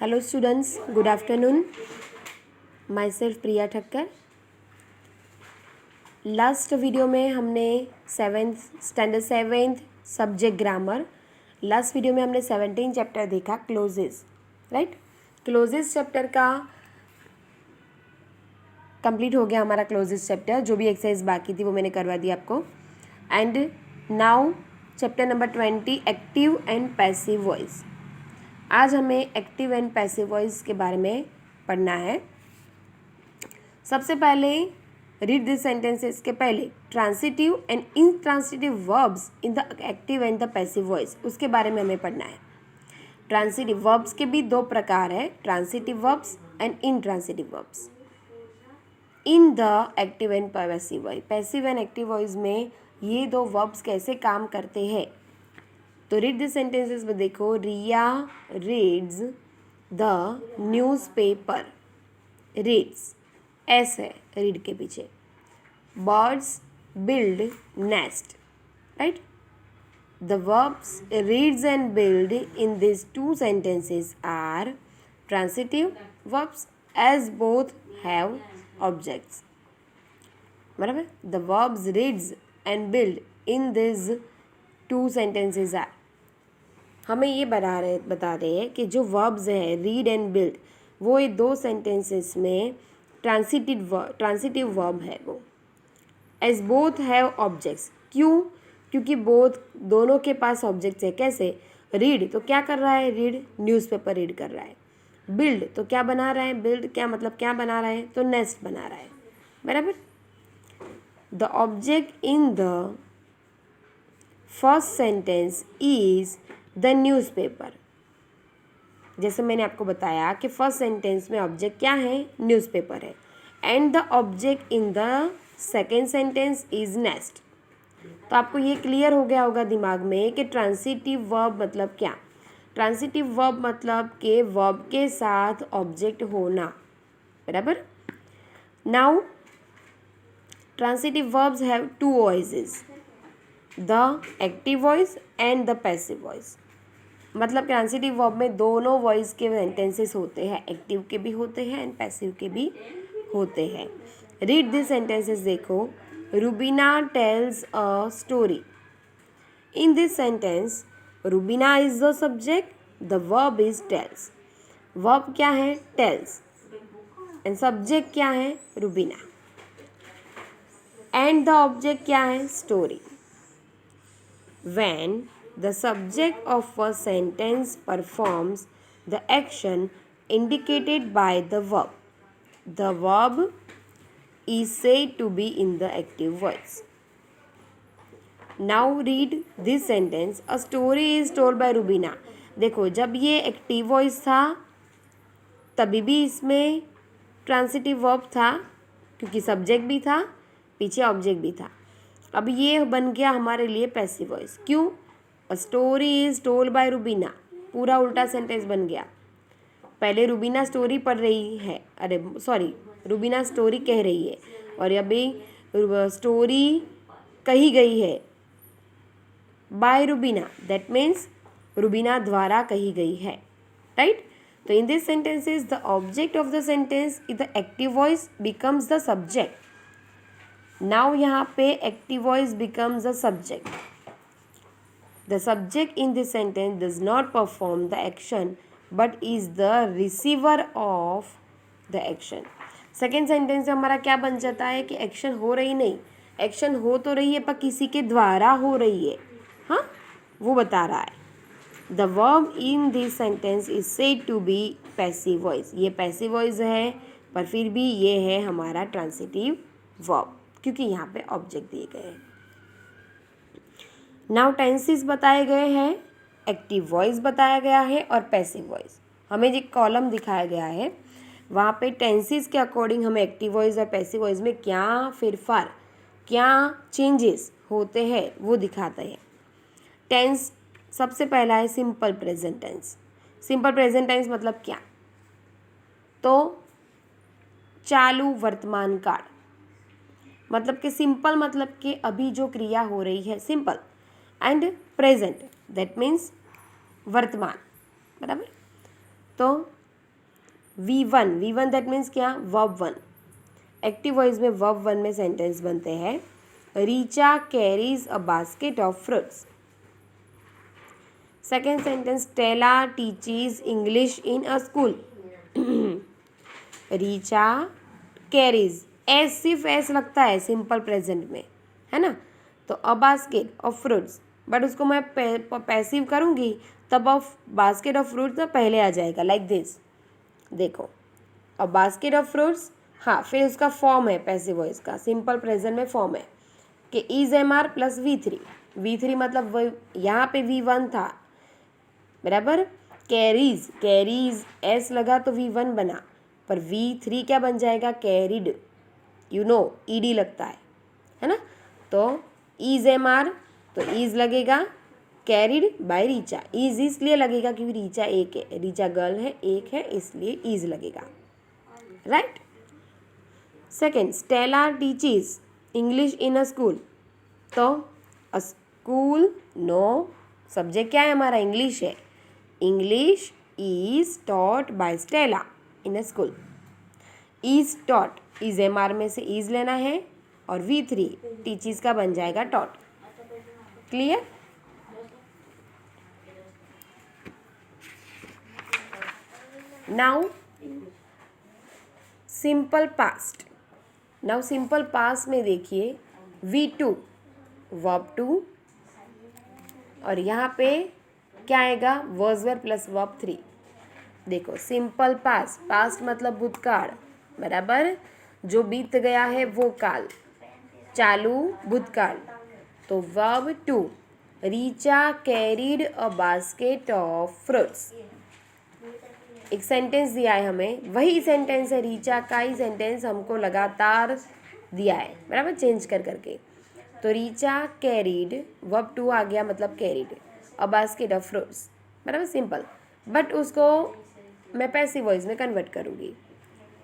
Hello students, good afternoon. My self Priya Thakkar. Last video में हमने standard seventh subject grammar, last video में हमने 17 chapter देखा, closes, right. Closes chapter का complete हो गया हमारा क्लोजेस चैप्टर। जो भी एक्सरसाइज बाकी थी वो मैंने करवा दी आपको। And now chapter number 20, active and passive voice. आज हमें एक्टिव एंड पैसिव वॉइस के बारे में पढ़ना है। सबसे पहले रीड दिस सेंटेंसेस के पहले transitive and intransitive verbs in the active and the passive voice, उसके बारे में हमें पढ़ना है। ट्रांसिटिव वर्ब्स के भी दो प्रकार है, transitive verbs and intransitive verbs in the active and passive voice. Passive and active voice में ये दो वर्ब्स कैसे काम करते हैं। तो रीड दिस सेंटेंसेस में देखो, Riya reads the newspaper. Reads S है रीड के पीछे। Birds build nest, right. The verbs reads and build in this two sentences are transitive verbs as both have objects. बराबर। The verbs reads and build in this two sentences are, हमें ये बता रहे हैं कि जो वर्ब्स हैं read and build, वो ये दो सेंटेंसेस में ट्रांसिटिव वर्ब है वो। एज बोथ हैव ऑब्जेक्ट्स, क्यों? क्योंकि दोनों के पास ऑब्जेक्ट्स है। कैसे? रीड तो क्या कर रहा है, रीड न्यूज़पेपर रीड कर रहा है। बिल्ड तो क्या बना रहा है, बिल्ड क्या मतलब क्या बना रहा है, तो नेस्ट बना रहा है। बराबर। The object in the first sentence is the newspaper. जैसे मैंने आपको बताया कि फर्स्ट सेंटेंस में ऑब्जेक्ट क्या है, न्यूज़पेपर है। And the object in the second sentence is nest. तो आपको ये क्लियर हो गया होगा दिमाग में कि ट्रांसिटिव वर्ब मतलब क्या। ट्रांसिटिव वर्ब मतलब कि वर्ब के साथ ऑब्जेक्ट होना। बराबर। Now transitive verbs have two voices, the active voice and the passive voice. मतलब ट्रांसिटिव वर्ब में दोनों वॉइस के सेंटेंसेस होते हैं, एक्टिव के भी होते हैं एंड पैसिव के भी होते हैं। रीड दिस सेंटेंसेस देखो, Rubina tells a story. In this sentence Rubina is the subject, the verb is tells. वर्ब क्या है, टेल्स, एंड सब्जेक्ट क्या है, रुबीना, एंड द ऑब्जेक्ट क्या है, story. When the subject of a sentence performs the action indicated by the verb is said to be in the active voice. Now read this sentence. A story is told by Rubina. देखो, जब ये active voice था तभी भी इसमें transitive verb था, क्योंकि subject भी था, पीछे ऑब्जेक्ट भी था। अब ये बन गया हमारे लिए पैसिव वॉइस। क्यों? A story is told by Rubina, पूरा उल्टा सेंटेंस बन गया। पहले रुबीना स्टोरी पढ़ रही है, रुबीना स्टोरी कह रही है, और अभी स्टोरी कही गई है by Rubina, that means Rubina द्वारा कही गई है, राइट। तो in this sentences the object of the sentence in the active voice becomes the subject. Now यहाँ पे active voice becomes the subject. The subject in this sentence does not perform the action but is the receiver of the action. Second sentence में हमारा क्या बन जाता है कि action हो रही नहीं, एक्शन हो तो रही है पर किसी के द्वारा हो रही है, हाँ, वो बता रहा है। The verb in this sentence is said to be passive voice. ये पैसिव वॉइस है पर फिर भी ये है हमारा ट्रांसिटिव वर्ब, क्योंकि यहाँ पे ऑब्जेक्ट दिए गए हैं। नाउ टेंसेस बताए गए हैं, एक्टिव वॉइस बताया गया है और पैसिव वॉइस। हमें जो कॉलम दिखाया गया है वहाँ पे टेंसेस के अकॉर्डिंग हमें एक्टिव वॉइस और पैसिव वॉइस में क्या फेरफार, क्या चेंजेस होते हैं वो दिखाते हैं। टेंस सबसे पहला है simple present tense. Simple present tense मतलब क्या, तो चालू वर्तमान काल, मतलब कि सिंपल मतलब कि अभी जो क्रिया हो रही है simple, and present that means वर्तमान। बराबर। तो V1 दैट मीन्स क्या, वर्ब 1। एक्टिव वॉइस में वर्ब 1 में सेंटेंस बनते हैं, Richa carries a basket of fruits. Second sentence, Stella teaches English in a school. Richa carries, S सिर्फ एस लगता है सिंपल प्रेजेंट में, है ना। तो a basket of fruits, but उसको मैं पैसिव करूँगी तब ऑफ बास्केट ऑफ फ्रूट्स ना पहले आ जाएगा, लाइक दिस। देखो, अ बास्केट ऑफ फ्रूट्स, हाँ, फिर उसका फॉर्म है पैसिव वॉइस का, सिंपल प्रेजेंट में फॉर्म है कि is am are plus V3 मतलब वो यहाँ पे V1 था, बराबर। कैरीज एस लगा तो V1 बना, पर V3 क्या बन जाएगा, कैरिड, ईडी लगता है ना। तो इज एम आर, तो इज लगेगा, कैरिड बाय रीचा, इज इसलिए लगेगा क्योंकि रीचा एक है, रीचा गर्ल है, एक है, इसलिए इज लगेगा, right. Second, Stella teaches English in a school. तो अ स्कूल, नो, सब्जेक्ट क्या है हमारा, इंग्लिश है। English is taught by Stella in a school. Is taught, is am are में से इज लेना है, और V3 टीचीज का बन जाएगा taught. Clear. Now simple past. Now simple past में देखिए, V2 वर्ब 2, और यहाँ पे क्या आएगा, वर्ब वर्ब प्लस वर्ब 3। देखो, सिंपल पास्ट, पास्ट मतलब भूतकाल, बराबर, जो बीत गया है वो काल, चालू भूतकाल। तो verb 2, Richa carried a basket of fruits. एक सेंटेंस दिया है हमें, वही सेंटेंस है, रीचा का ही सेंटेंस हमको लगातार दिया है, बराबर, चेंज कर करके। तो रीचा कैरीड, वर्ब 2 आ गया, मतलब carried a basket of fruits, बराबर, सिंपल। बट उसको मैं पैसिव वॉइस में कन्वर्ट करूँगी,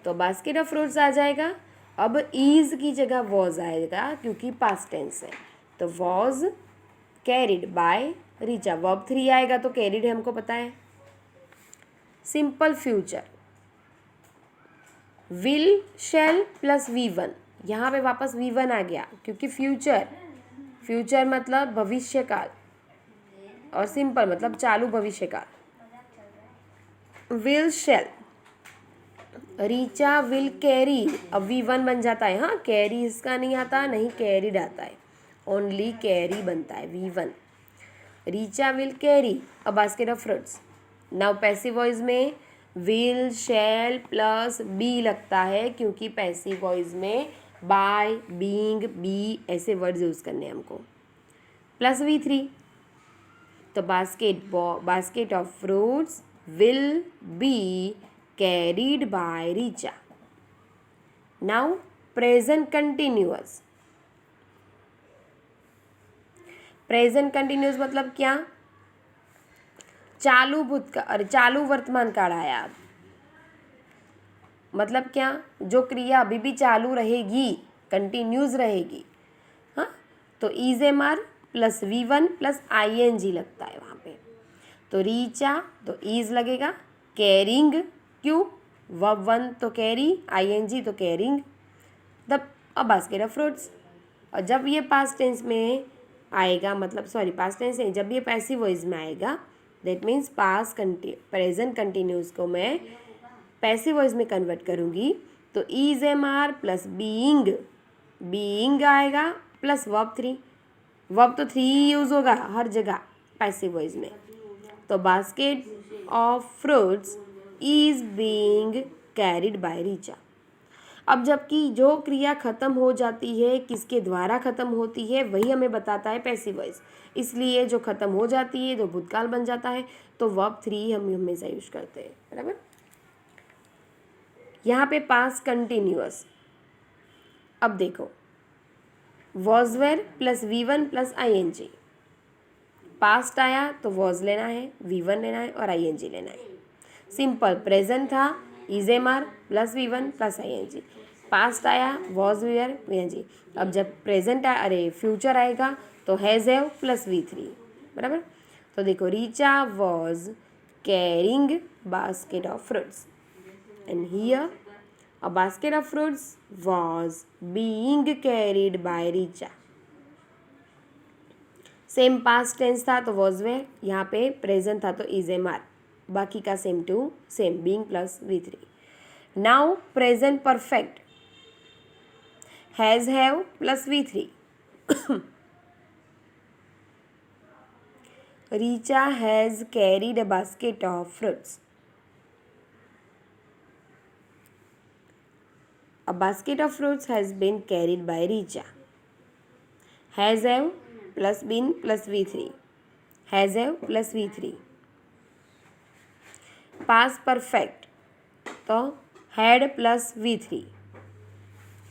तो बास्केट ऑफ फ्रूट्स आ जाएगा। अब ईज की जगह वॉज आएगा क्योंकि पास्ट टेंस है, तो was carried by Richa, verb 3 आएगा तो कैरिड है, हमको पता है। Simple future, will shall plus V1, यहाँ पे वापस V1 आ गया क्योंकि फ्यूचर मतलब भविष्य काल, और सिंपल मतलब चालू भविष्य काल। Will shell, Richa will carry, अब V1 बन जाता है, हाँ, कैरी इसका नहीं आता, नहीं कैरीड आता है, ओनली कैरी बनता है, V1। Richa will carry a basket of fruits. Now passive voice में विल शैल प्लस बी लगता है क्योंकि पैसिव वॉइस में बाय, बीइंग, बी ऐसे वर्ड्स यूज़ करने हैं हमको, प्लस V3। तो basket of fruits will be carried bye Richa. Now present continuous. Present continuous मतलब क्या, चालू भूतकाल, अरे चालू वर्तमान काल आया अब, मतलब क्या, जो क्रिया अभी भी चालू रहेगी, कंटिन्यूज रहेगी, हाँ। तो is am are plus V1 plus ING लगता है वहाँ पे। तो रीचा, तो इज लगेगा, कैरिंग, क्यों, वर्ब 1 तो कैरी, ING तो carrying, the a basket of fruits. और जब ये पास्ट टेंस में आएगा, मतलब सॉरी पास्ट टेंस नहीं, जब ये पैसिव वॉइस में आएगा, दैट मीन्स प्रेजेंट कंटिन्यूस को मैं पैसिव वॉइस में कन्वर्ट करूँगी, तो is am are plus being आएगा प्लस वर्ब 3। वर्ब तो 3 यूज़ होगा हर जगह पैसिव वॉइस में। तो basket of fruits is being carried by Richa. अब जबकि जो क्रिया ख़त्म हो जाती है, किसके द्वारा ख़त्म होती है, वही हमें बताता है पैसिव वॉइस, इसलिए जो ख़त्म हो जाती है, जो भूतकाल बन जाता है, तो वर्ब 3 हम हमेशा यूज करते हैं, बराबर। यहाँ पे पास्ट कंटिन्यूअस, अब देखो, was were plus V1 plus ING, past आया तो वॉज लेना है, V1 लेना है और ING लेना है। सिंपल प्रेजेंट था, is am are plus V1 plus ING, past आया वॉज वेयर VNG। अब जब प्रेजेंट फ्यूचर आएगा तो हैज़ हैव प्लस V3, बराबर। तो देखो, Richa was carrying basket of fruits. and here a basket of fruits was being carried by Richa. Same past tense था तो वॉज वेयर, यहाँ पे प्रेजेंट था तो इज एम आर, बाकी का same to same, being plus V3. Now present perfect, has have plus V3. Richa has carried a basket of fruits. A basket of fruits has been carried by Richa. Has have plus been plus V3. Has have plus V3. Past perfect तो had plus V3.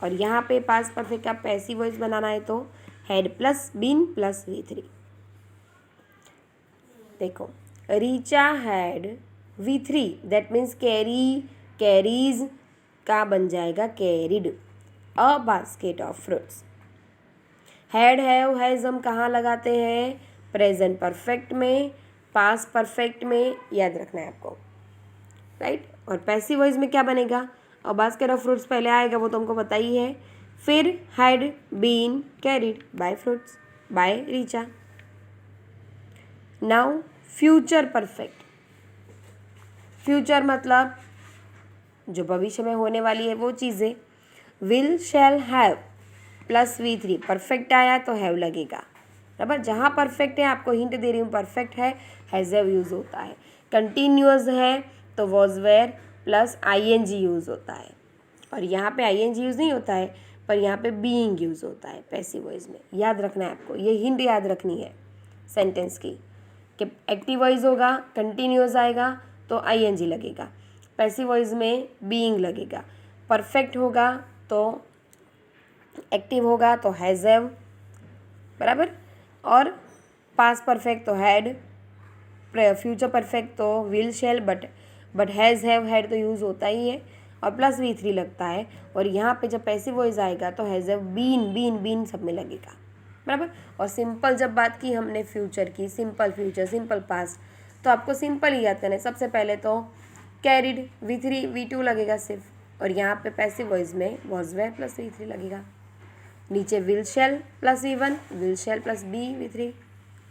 और यहाँ पे past perfect का passive voice बनाना है तो had plus been plus V3. देखो Richa had V3, that means carry, carries का बन जाएगा carried a basket of fruits. Had have has हम कहाँ लगाते हैं, प्रेजेंट परफेक्ट में, पास्ट परफेक्ट में, याद रखना है आपको, राइट. और पैसिव वॉइस में क्या बनेगा, अ बास्केट ऑफ फ्रूट्स पहले आएगा, वो तो हमको पता ही है. फिर had been carried by fruits by Richa. Now future perfect. फ्यूचर मतलब जो भविष्य में होने वाली है वो चीज़ें. Will shall have plus V3, perfect आया तो हैव लगेगा, बराबर. जहाँ परफेक्ट है आपको हिंट दे रही हूँ, परफेक्ट है हैज़ हैव यूज़ होता है. कंटिन्यूअस है तो was were plus ING use होता है. और यहाँ पे ING यूज़ नहीं होता है, पर यहाँ पे बीइंग यूज़ होता है पैसिव वॉइस में. याद रखना है आपको, ये हिंट याद रखनी है सेंटेंस की, कि एक्टिव वॉइस होगा, कंटिन्यूअस आएगा तो ING लगेगा, पैसिव वॉइस में बीइंग लगेगा, परफेक्ट होगा तो एक्टिव होगा तो हैज़ हैव, बराबर. और पास्ट परफेक्ट तो हैड, फ्यूचर परफेक्ट तो will shell, but has have had तो यूज़ होता ही है और प्लस V3 लगता है. और यहाँ पे जब पैसिव वॉइस आएगा तो हैज़ हैव बीन सब में लगेगा, बराबर. और सिंपल जब बात की हमने फ्यूचर की, सिंपल फ्यूचर, सिंपल पास्ट, तो आपको सिंपल ही याद करना है. सबसे पहले तो कैरिड V3 V2 लगेगा सिर्फ, और यहाँ पे पैसिव वॉइस में वॉज वेयर प्लस V3 लगेगा. नीचे will shall plus V1, will shall plus V3,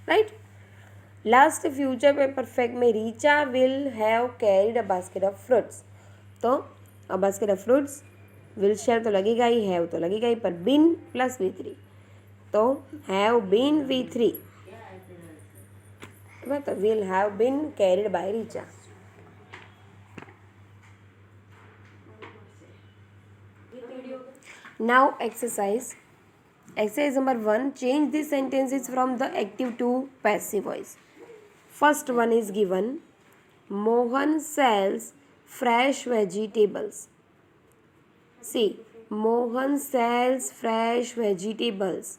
right. Last future पे परफेक्ट में Richa will have carried a basket of fruits, तो a basket of fruits, will shall तो लगेगा ही, have तो लगेगा ही, पर बिन प्लस V3 तो हैव बीन V3, तो will have been carried by Richa. Now exercise number 1, change this sentences from the active to passive voice. First one is given, Mohan sells fresh vegetables. See, Mohan sells fresh vegetables.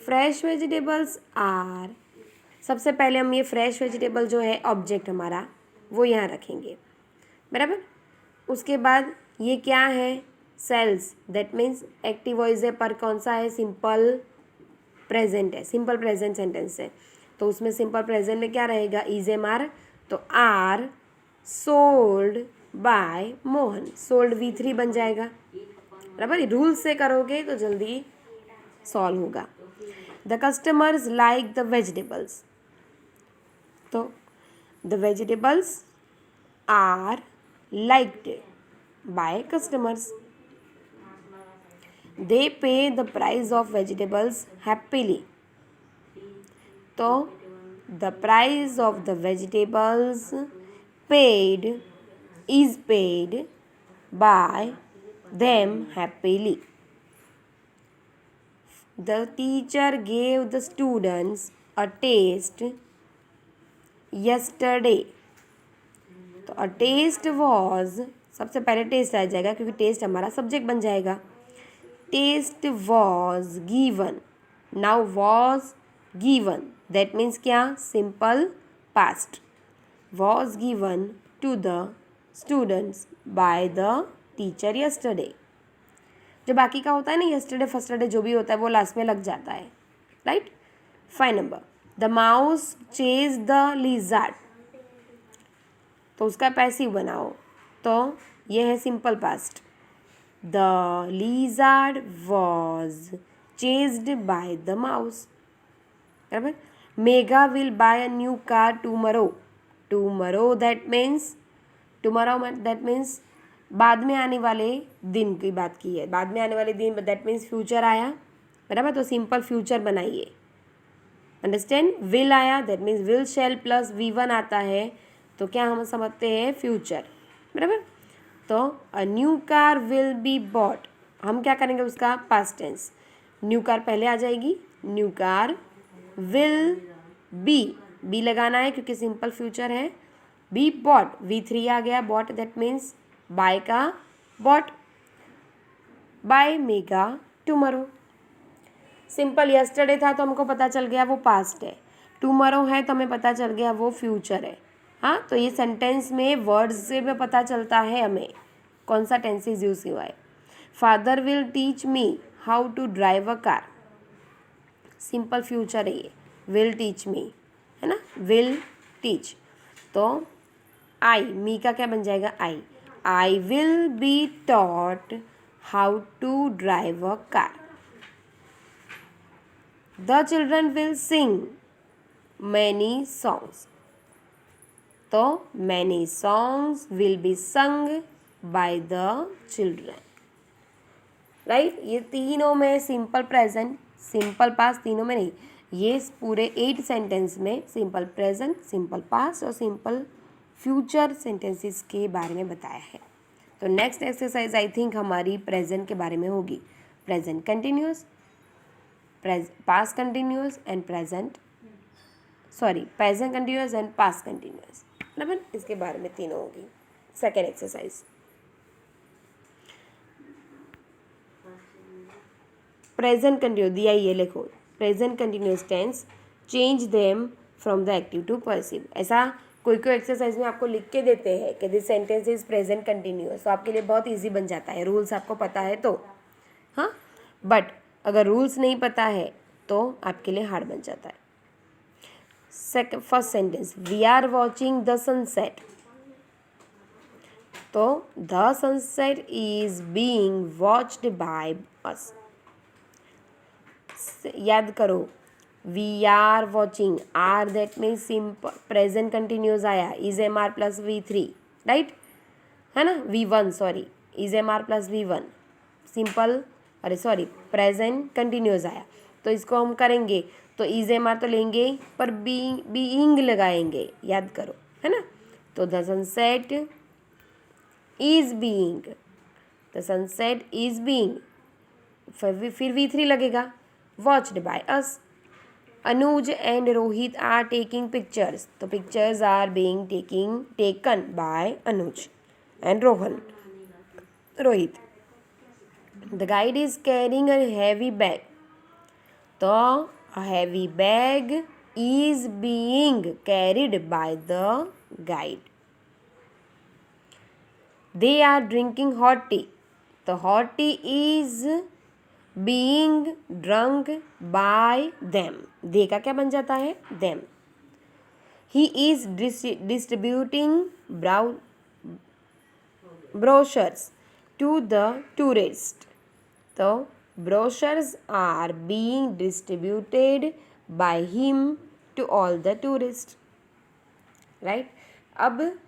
Fresh vegetables are, सबसे पहले हम ये fresh vegetable जो है object हमारा वो यहाँ रखेंगे, बराबर. उसके बाद ये क्या है, sells, that means active voice है पर कौन सा है, सिंपल प्रेजेंट है, सिंपल प्रेजेंट सेंटेंस है, तो उसमें सिंपल प्रेजेंट में क्या रहेगा, इज एम आर, तो are sold by Mohan, sold V3 बन जाएगा, बराबर. रूल से करोगे तो जल्दी सॉल्व होगा. The customers like the vegetables, तो the vegetables are liked by customers. They pay the price of vegetables happily, तो the price of the vegetables paid is paid by them happily. The teacher gave the students a taste yesterday. तो a taste was, सबसे पहले test आ जाएगा क्योंकि test हमारा subject बन जाएगा. Test was given. Now was given, that means क्या, सिंपल पास्ट. Was given to the students by the teacher yesterday. जो बाकी का होता है ना, yesterday फर्स्टरडे जो भी होता है वो लास्ट में लग जाता है, right. 5 number, the mouse chase the lizard, तो उसका पैसिव बनाओ. तो ये है simple past. The lizard was chased by the mouse, बराबर। Megha will buy a new car tomorrow, tomorrow that means बाद में आने वाले दिन की बात की है, बाद में आने वाले दिन दैट मीन्स फ्यूचर आया, बराबर। तो सिंपल फ्यूचर बनाइए, अंडरस्टैंड। विल आया that means will shall plus V1 आता है, तो क्या हम समझते हैं फ्यूचर, बराबर। तो अ new car will be bought, हम क्या करेंगे उसका पास्ट टेंस, न्यू कार पहले आ जाएगी, न्यू कार विल बी लगाना है क्योंकि सिंपल फ्यूचर है, बी बॉट, V3 आ गया, बॉट दैट मीन्स बाय का bought, by Megha tomorrow. Simple yesterday था तो हमको पता चल गया वो पास्ट है, टुमारो है तो हमें पता चल गया वो फ्यूचर है। हाँ, तो ये सेंटेंस में वर्ड्स से भी पता चलता है हमें कौन सा टेंसेस यूज हुआ है। Father will teach me how to drive a car, simple future है ये, विल टीच मी, है ना, विल टीच। तो आई, मी का क्या बन जाएगा I will be taught how to drive a car. The children will sing many songs, तो many songs will be sung by the children, right. ये तीनों में सिंपल प्रेजेंट, सिंपल पास्ट, तीनों में नहीं, ये पूरे 8 सेंटेंस में सिंपल प्रेजेंट, सिंपल पास्ट और सिंपल फ्यूचर सेंटेंसेस के बारे में बताया है। तो नेक्स्ट एक्सरसाइज आई थिंक हमारी प्रेजेंट के बारे में होगी, present continuous, past continuous and present continuous and past continuous, बराबर। इसके बारे में तीनों होगी। सेकेंड एक्सरसाइज, प्रेजेंट कंटिन्यूअस दिया ही है, लिखो present continuous tense, change them from the active to passive. ऐसा कोई एक्सरसाइज में आपको लिख के देते हैं कि this sentence is present continuous, तो आपके लिए बहुत इजी बन जाता है, रूल्स आपको पता है तो, हाँ। बट अगर रूल्स नहीं पता है तो आपके लिए हार्ड बन जाता है। First sentence, we are watching the sunset, तो the sunset is being watched by us. याद करो, we are watching, are that means simple present continuous आया, is am are plus V3, right, है ना, V1 sorry, is am are plus V1 simple, अरे sorry present continuous आया, तो इसको हम करेंगे तो इज एम आर तो लेंगे पर बीइंग लगाएंगे, याद करो, है ना। तो the sunset is being, the sunset is being, फिर V3 लगेगा, watched by us. Anuj and Rohit are taking pictures, तो pictures are being taken by Anuj and Rohit. The guide is carrying a heavy bag, तो a heavy bag is being carried by the guide. They are drinking hot tea, तो hot tea is being drunk by them, they का क्या बन जाता है them. He is distributing brochures to the tourist, तो brochures are being distributed by him to all the tourists, right। अब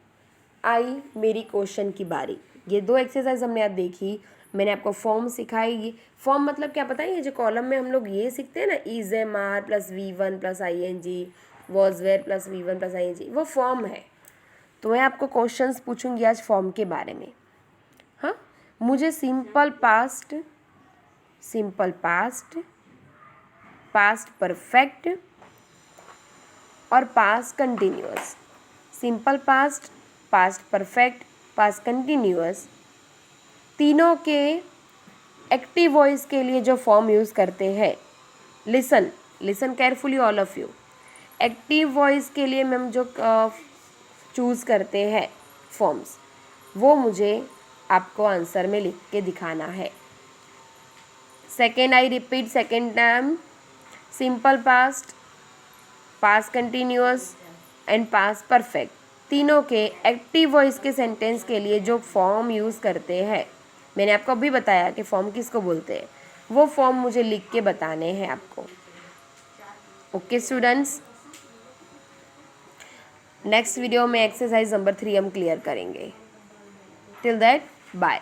आई मेरी question की बारी। ये 2 एक्सरसाइज हमने आज देखी, मैंने आपको फॉर्म सिखाई। फॉर्म मतलब क्या पता है, ये जो कॉलम में हम लोग ये सीखते हैं ना, is am are plus V1 plus ING, was were plus V1 plus ING, वो फॉर्म है। तो मैं आपको क्वेश्चंस पूछूंगी आज फॉर्म के बारे में। हाँ, मुझे सिंपल पास्ट, पास्ट परफेक्ट और past continuous, simple past, past perfect, past continuous, तीनों के एक्टिव वॉइस के लिए जो फॉर्म यूज़ करते हैं, listen carefully all of you. Active voice के लिए मैम जो चूज़ करते हैं फॉर्म्स, वो मुझे आपको आंसर में लिख के दिखाना है। Second, I repeat second time, simple past, past continuous and past perfect, तीनों के एक्टिव वॉइस के सेंटेंस के लिए जो फॉर्म यूज़ करते हैं, मैंने आपको अभी बताया कि फॉर्म किसको बोलते हैं, वो फॉर्म मुझे लिख के बताने हैं आपको। ओके स्टूडेंट्स, नेक्स्ट वीडियो में एक्सरसाइज नंबर 3 हम क्लियर करेंगे। Till that bye.